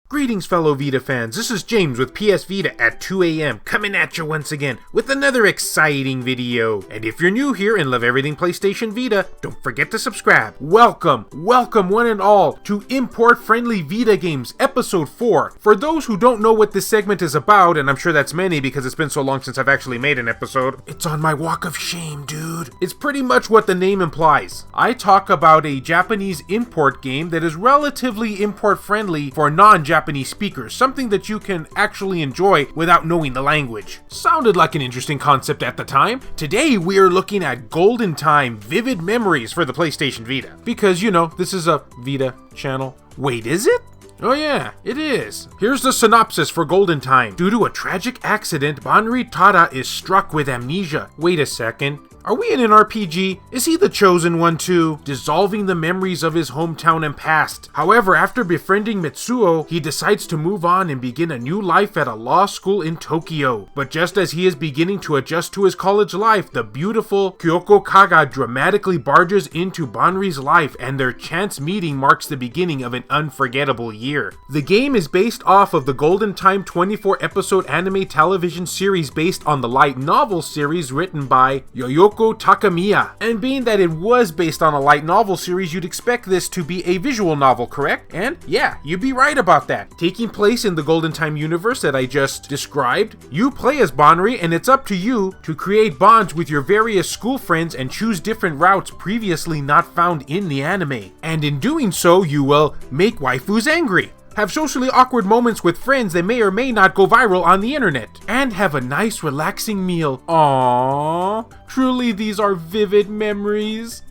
Greetings fellow Vita fans, this is James with PS Vita at 2 AM coming at you once again with another exciting video. And if you're new here and love everything PlayStation Vita, don't forget to subscribe. Welcome one and all to Import Friendly Vita Games Episode 4. For those who don't know what this segment is about, and I'm sure that's many because it's been so long since I've actually made an episode, it's on my walk of shame, dude. It's pretty much what the name implies. I talk about a Japanese import game that is relatively import friendly for non-Japanese speakers, something that you can actually enjoy without knowing the language. Sounded like an interesting concept at the time. Today we are looking at Golden Time Vivid Memories for the PlayStation Vita. Because, you know, this is a Vita channel. Wait, is it? Oh yeah, it is. Here's the synopsis for Golden Time. Due to a tragic accident, Banri Tada is struck with amnesia. Wait a second. Are we in an RPG? Is he the chosen one too? Dissolving the memories of his hometown and past. However, after befriending Mitsuo, he decides to move on and begin a new life at a law school in Tokyo. But just as he is beginning to adjust to his college life, the beautiful Kyoko Kaga dramatically barges into Banri's life, and their chance meeting marks the beginning of an unforgettable year. The game is based off of the Golden Time 24-episode anime television series based on the light novel series written by Yoyoko Takamiya. And being that it was based on a light novel series, you'd expect this to be a visual novel, correct? And yeah, you'd be right about that. Taking place in the Golden Time universe that I just described, you play as Banri, and it's up to you to create bonds with your various school friends and choose different routes previously not found in the anime. And in doing so, you will make waifus angry, have socially awkward moments with friends that may or may not go viral on the internet, and have a nice relaxing meal. Aww, truly these are vivid memories.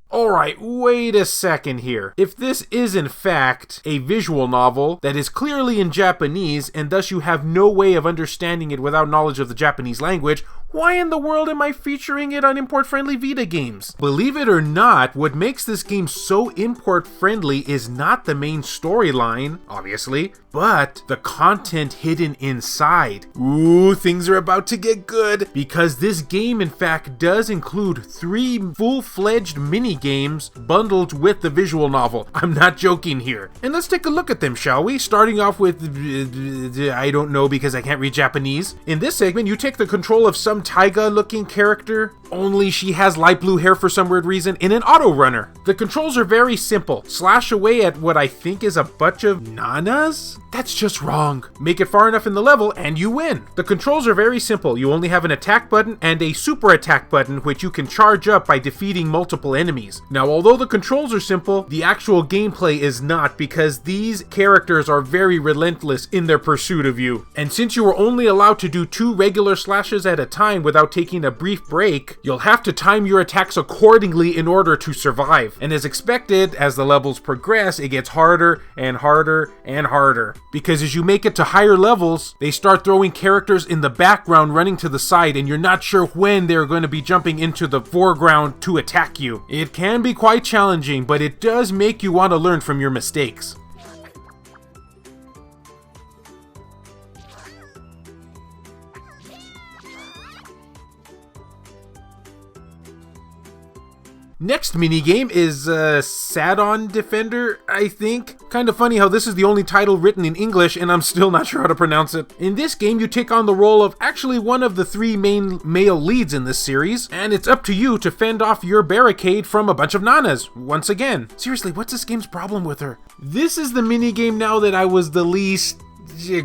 Alright, wait a second here. If this is in fact a visual novel that is clearly in Japanese and thus you have no way of understanding it without knowledge of the Japanese language, why in the world am I featuring it on import-friendly Vita games? Believe it or not, what makes this game so import-friendly is not the main storyline, obviously, but the content hidden inside. Ooh, things are about to get good, because this game in fact does include 3 full-fledged mini-games bundled with the visual novel. I'm not joking here. And let's take a look at them, shall we? Starting off with, I don't know because I can't read Japanese. In this segment, you take the control of some Taiga-looking character, only she has light blue hair for some weird reason, in an auto runner. The controls are very simple. Slash away at what I think is a bunch of nanas? That's just wrong. Make it far enough in the level and you win. The controls are very simple. You only have an attack button and a super attack button, which you can charge up by defeating multiple enemies. Now, although the controls are simple, the actual gameplay is not, because these characters are very relentless in their pursuit of you. And since you are only allowed to do 2 regular slashes at a time without taking a brief break, you'll have to time your attacks accordingly in order to survive. And as expected, as the levels progress, it gets harder and harder and harder. Because as you make it to higher levels, they start throwing characters in the background running to the side, and you're not sure when they're going to be jumping into the foreground to attack you. It can be quite challenging, but it does make you want to learn from your mistakes. Next minigame is Sadon Defender, I think. Kind of funny how this is the only title written in English and I'm still not sure how to pronounce it. In this game, you take on the role of actually one of the 3 main male leads in this series, and it's up to you to fend off your barricade from a bunch of nanas, once again. Seriously, what's this game's problem with her? This is the minigame now that I was the least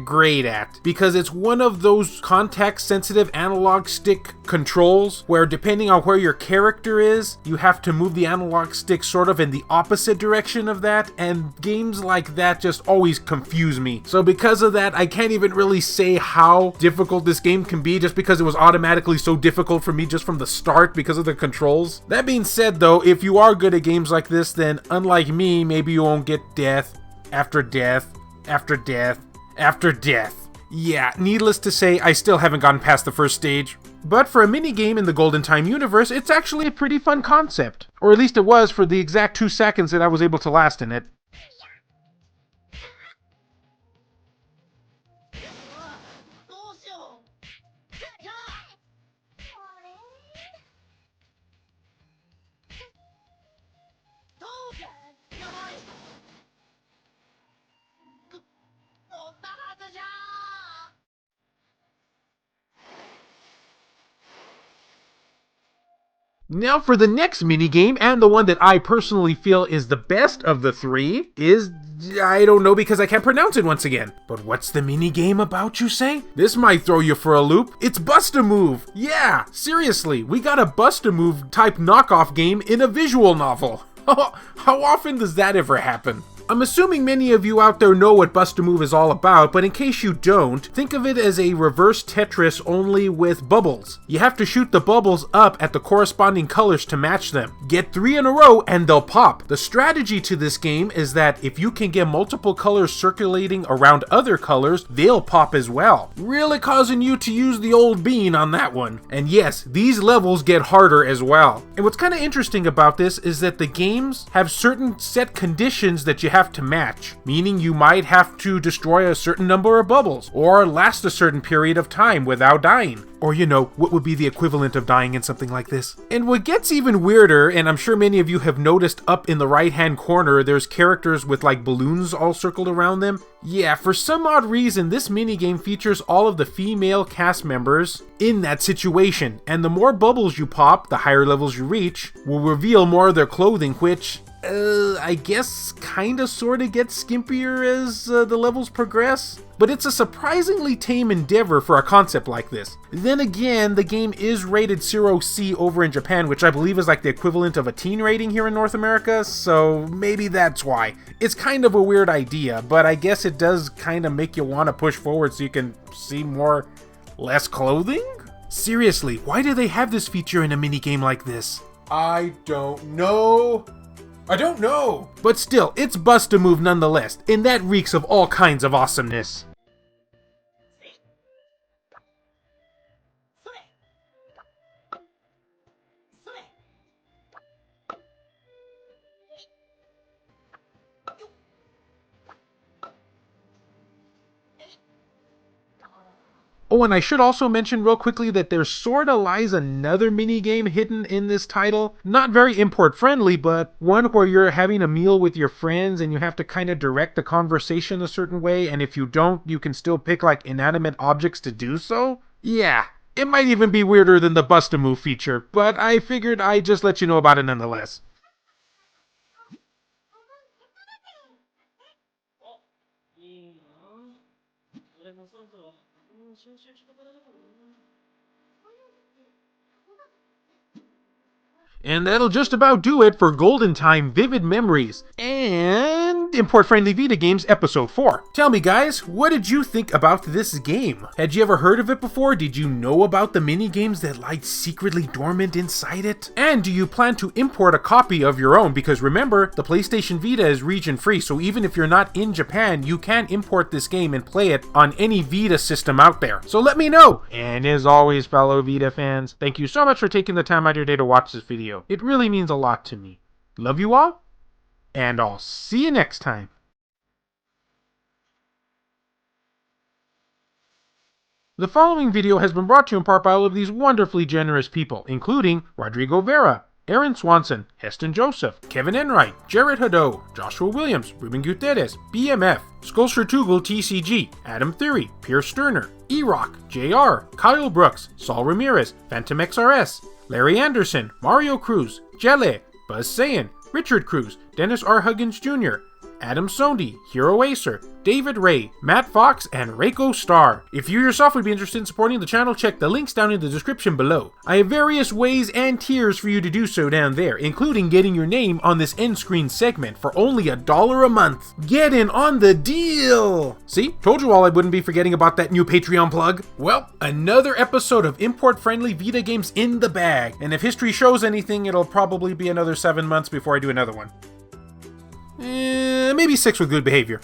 great at, because it's one of those context sensitive analog stick controls where depending on where your character is, you have to move the analog stick sort of in the opposite direction of that, and games like that just always confuse me. So because of that, I can't even really say how difficult this game can be, just because it was automatically so difficult for me just from the start because of the controls. That being said though, if you are good at games like this, then unlike me, maybe you won't get death after death after death after death. Yeah, needless to say, I still haven't gotten past the first stage. But for a minigame in the Golden Time universe, it's actually a pretty fun concept. Or at least it was for the exact 2 seconds that I was able to last in it. Now for the next minigame, and the one that I personally feel is the best of the three, is... I don't know because I can't pronounce it once again. But what's the minigame about, you say? This might throw you for a loop. It's Bust-A-Move! Yeah, seriously, we got a Bust-A-Move type knockoff game in a visual novel. How often does that ever happen? I'm assuming many of you out there know what Bust-A-Move is all about, but in case you don't, think of it as a reverse Tetris only with bubbles. You have to shoot the bubbles up at the corresponding colors to match them. Get 3 in a row and they'll pop. The strategy to this game is that if you can get multiple colors circulating around other colors, they'll pop as well. Really causing you to use the old bean on that one. And yes, these levels get harder as well. And what's kind of interesting about this is that the games have certain set conditions that you have to match, meaning you might have to destroy a certain number of bubbles, or last a certain period of time without dying. Or, you know, what would be the equivalent of dying in something like this. And what gets even weirder, and I'm sure many of you have noticed up in the right-hand corner, there's characters with like balloons all circled around them. Yeah, for some odd reason, this minigame features all of the female cast members in that situation. And the more bubbles you pop, the higher levels you reach, will reveal more of their clothing, which... I guess kinda sorta gets skimpier as the levels progress. But it's a surprisingly tame endeavor for a concept like this. Then again, the game is rated 0C over in Japan, which I believe is like the equivalent of a teen rating here in North America, so maybe that's why. It's kind of a weird idea, but I guess it does kinda make you want to push forward so you can see more less clothing? Seriously, why do they have this feature in a minigame like this? I don't know. But still, it's Bust-A-Move nonetheless, and that reeks of all kinds of awesomeness. Oh, and I should also mention real quickly that there sorta lies another minigame hidden in this title. Not very import friendly, but one where you're having a meal with your friends and you have to kind of direct the conversation a certain way, and if you don't, you can still pick like inanimate objects to do so. Yeah, it might even be weirder than the Bust-A-Move feature, but I figured I'd just let you know about it nonetheless. And that'll just about do it for Golden Time Vivid Memories and Import Friendly Vita Games Episode 4. Tell me guys, what did you think about this game? Had you ever heard of it before? Did you know about the mini games that lie secretly dormant inside it? And do you plan to import a copy of your own? Because remember, the PlayStation Vita is region free, so even if you're not in Japan, you can import this game and play it on any Vita system out there. So let me know! And as always, fellow Vita fans, thank you so much for taking the time out of your day to watch this video. It really means a lot to me. Love you all, and I'll see you next time. The following video has been brought to you in part by all of these wonderfully generous people, including Rodrigo Vera, Aaron Swanson, Heston Joseph, Kevin Enright, Jared Haddo, Joshua Williams, Ruben Gutierrez, BMF, Sculpture Tugel TCG, Adam Theory, Pierce Sterner, E-Rock, JR, Kyle Brooks, Saul Ramirez, Phantom XRS, Larry Anderson, Mario Cruz, Jelle, Buzz Sayin, Richard Cruz, Dennis R. Huggins Jr., Adam Sondi, Hero Acer, David Ray, Matt Fox, and Reiko Star. If you yourself would be interested in supporting the channel, check the links down in the description below. I have various ways and tiers for you to do so down there, including getting your name on this end screen segment for only $1 a month. Get in on the deal! See? Told you all I wouldn't be forgetting about that new Patreon plug. Well, another episode of import-friendly Vita games in the bag, and if history shows anything, it'll probably be another 7 months before I do another one. Maybe 6 with good behavior.